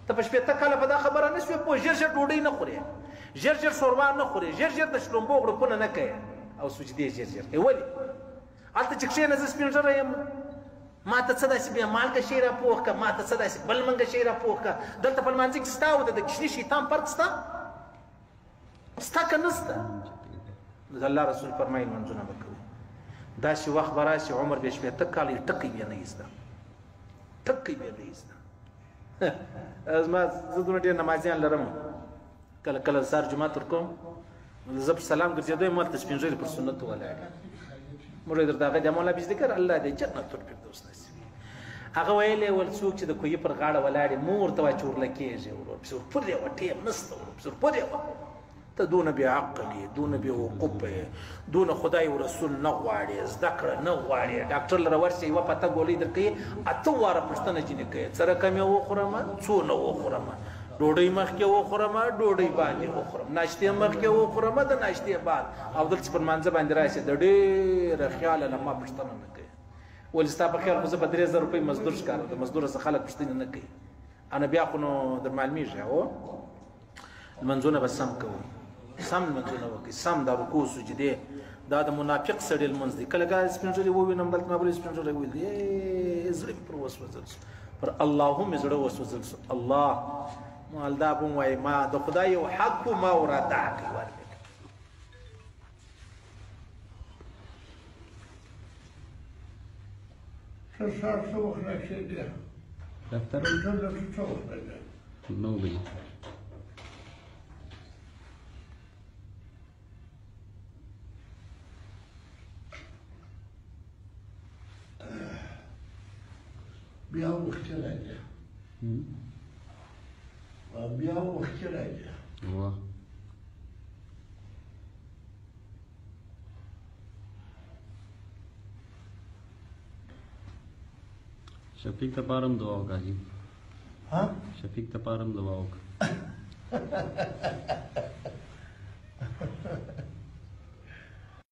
ته په شپېته کاله په دا خبره نه شوې پوه. ژر ژر ډوډۍ نه خورې، ژر ژر شوروا نه خورې، ژر ژر د شلومبو غړپونه نه کوې او سجدې ژر ژر کوې. ولې؟ هلته چې کښېنه زه سپین ږیری یم، ما ته څه داسې بیا مالګه شی را پوخ که، ما ته څه داسې بل منګه شی را پوخ که. دلته په لمانځه کې ستا او د کشني شیطان فرق سته سته که نه سته؟ د الله رسول فرمایي لمونځونه به کوو. داسې وخت به راشي عمر به شپېته کاله یې ټکی بیا نه یې زده، ټکی بیا نه یې زده. زما زه دومره ډېر نمازیان لرم، کله کله سهار جومات ورکوم، زه په سلام ګرځېدو یم، هلته سپین ږیري پر سنتو ولاړ موږ یې درته هغه دی مولا بزدګر الله دې جنت الفردوس نصیب. هغه ویلې ول څوک چې د کوهي پر غاړه ولاړ وي مور ته وایي چې ورلکېږي ورپسې ورپورې وه ټیم نسته ورپسې ورپورې وه. ته دونه بې عقل یې، دونه بې وقوفه یې، دونه خدای او رسول نه غواړې، زده کړه نه غواړې، ډاکټر لره ورشې یوه پته ګولۍ درکوي، اته واره پوښتنه ځینې کوي څه رقم یې وخورمه څونه وخورمه، ډوډۍ مخکې وخورمه ډوډۍ باندې وخورم، ناشتې مخکې وخورمه د ناشتې بعد. او دلته چې پر مانځه باندې راشي د ډېره خیاله له ما پوښتنه نه کوي. ولې ستا په خیال خو زه په 3000 روپۍ مزدور ښکارم، د مزدوره څخه خلک پوښتنې نه کوي. انا بیا خو نو در معلومیږي هو لمنځونه به سم کوو، سم لمنځونه وکړئ، سم دا رکوع سجدې دا د منافق سړي لمونځ دی. کله کله سپین ږیري ووینم دلته ما بلې سپین ږیری ویل دی زړه مې پر وسوځل شو، پر الله مې زړه وسوځل شو. الله مال دا به وایي ما د خدای یو حق ما وراده کړي ورکړي. سهار څه وخت راشېدې؟ دفتر دلته څه وخت راځې؟ 9 بجې. بیا وختي راځې؟ بیا وختي راځې؟ واه شفیق ته پارم دعا وکړه جی. ها شفیق ته پارم دعا وکړه.